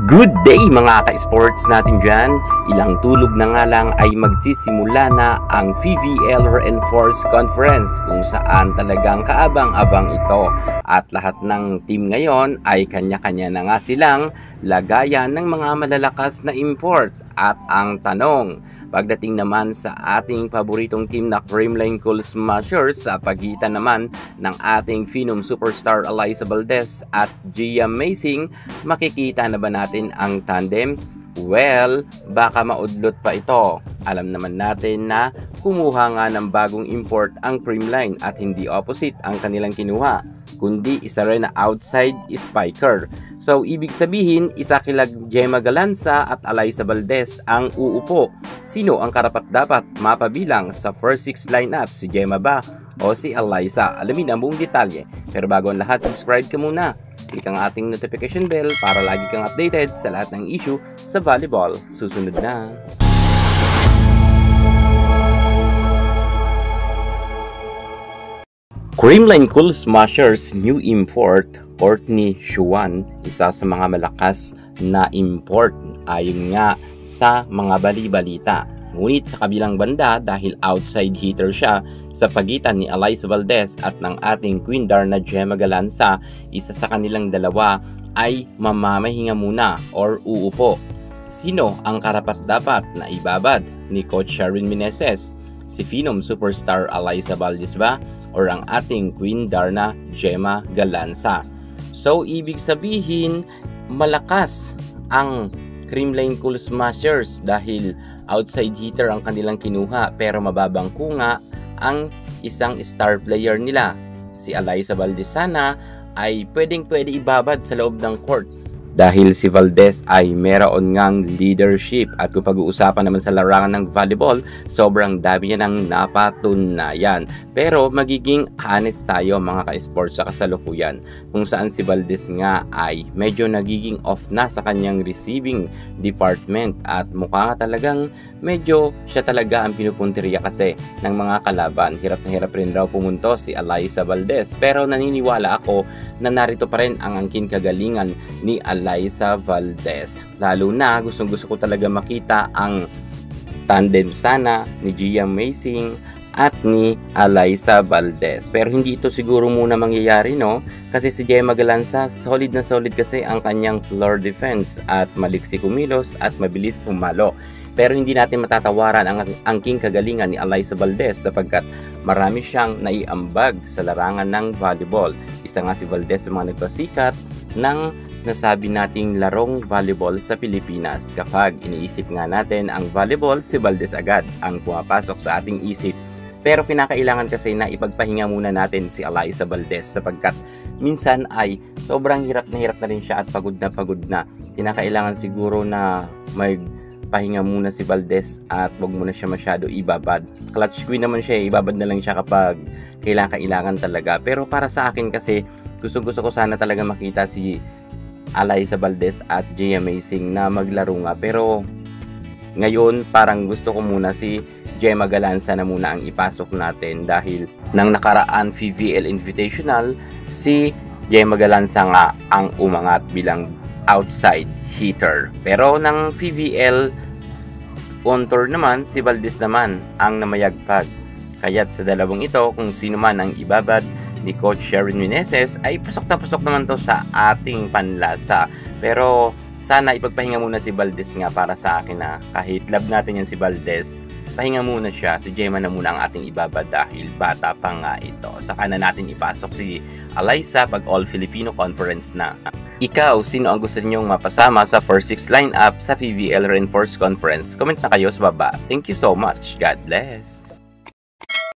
Good day mga ka-sports natin dyan. Ilang tulog na nga lang ay magsisimula na ang PVL Reinforced Conference kung saan talagang kaabang-abang ito. At lahat ng team ngayon ay kanya-kanya na nga silang lagayan ng mga malalakas na import. At ang tanong, pagdating naman sa ating paboritong team na Creamline Cool Smashers sa pagitan naman ng ating Phenom Superstar Alyssa Valdez at Gia Amazing, makikita na ba natin ang tandem? Well, baka maudlot pa ito. Alam naman natin na kumuha nga ng bagong import ang Creamline at hindi opposite ang kanilang kinuha, kundi isa rin na outside spiker. So, ibig sabihin, isa kilag Gemma Galanza at Alyssa Valdez ang uupo. Sino ang karapat-dapat mapabilang sa first 6 lineup? Si Gemma ba o si Alyssa? Alamin ang buong detalye. Pero bago ang lahat, subscribe ka muna. Click ang ating notification bell para lagi kang updated sa lahat ng issue sa volleyball. Susunod na. Creamline Cool Smashers new import, Courtney Xuan, isa sa mga malakas na import ayon nga sa mga bali-balita. Ngunit sa kabilang banda, dahil outside hitter siya sa pagitan ni Alyssa Valdez at ng ating Queen Darna Gemma Galanza, isa sa kanilang dalawa ay mamamahinga muna or uupo. Sino ang karapat-dapat na ibabad ni Coach Sharon Meneses? Si Phenom Superstar Alyssa Valdez ba or ang ating Queen Darna Gemma Galanza? So, ibig sabihin, malakas ang Creamline Cool Smashers dahil outside hitter ang kanilang kinuha, pero mababang kunga ang isang star player nila. Si Alyssa Valdez sana ay pwedeng-pwede ibabad sa loob ng court dahil si Valdez ay meron ngang leadership. At kung pag-uusapan naman sa larangan ng volleyball, sobrang dami niya ng napatunayan. Pero magiging honest tayo mga ka-sports sa kasalukuyan, kung saan si Valdez nga ay medyo nagiging off na sa kanyang receiving department at mukha nga talagang medyo siya talaga ang pinupunteriya kasi ng mga kalaban. Hirap na hirap rin raw pumunto si Alyssa Valdez, pero naniniwala ako na narito pa rin ang angkin kagalingan ni Alyssa Valdez. Lalo na gustong-gusto ko talaga makita ang tandem sana ni Gia Amazing at ni Alyssa Valdez. Pero hindi ito siguro muna mangyayari, no? Kasi si Gemma Galanza, solid na solid kasi ang kanyang floor defense at maliksi kumilos at mabilis pumalo. Pero hindi natin matatawaran ang angking kagalingan ni Alyssa Valdez sapagkat marami siyang naiambag sa larangan ng volleyball. Isa nga si Valdez sa mga nagpasikat ng nasabi nating larong volleyball sa Pilipinas. Kapag iniisip nga natin ang volleyball, si Valdez agad ang pumapasok sa ating isip. Pero kinakailangan kasi na ipagpahinga muna natin si Alyssa Valdez sapagkat minsan ay sobrang hirap na rin siya at pagod na. Kinakailangan siguro na magpahinga muna si Valdez at wag muna siya masyado ibabad. Clutch queen naman siya, ibabad na lang siya kapag kailangan talaga. Pero para sa akin kasi, gusto ko sana talaga makita si Alyssa Valdez at Gia Amazing na maglaro nga. Pero ngayon parang gusto ko muna si Gemma Galanza na muna ang ipasok natin dahil nang nakaraan PVL Invitational, si Gemma Galanza nga ang umangat bilang outside hitter. Pero ng PVL on tour naman, si Valdez naman ang namayagpag. Kaya't sa dalawang ito, kung sino man ang ibabad ni Coach Sharon Meneses ay pasok na pasok naman to sa ating panlasa. Pero sana ipagpahinga muna si Valdez nga para sa akin na kahit love natin yan si Valdez, pahinga muna siya. Si Gemma na muna ang ating ibabad dahil bata pa nga ito. Saka na natin ipasok si Alyssa pag All-Filipino Conference na. Ikaw, sino ang gusto ninyong mapasama sa first 6 lineup sa PVL Reinforced Conference? Comment na kayo sa baba. Thank you so much. God bless.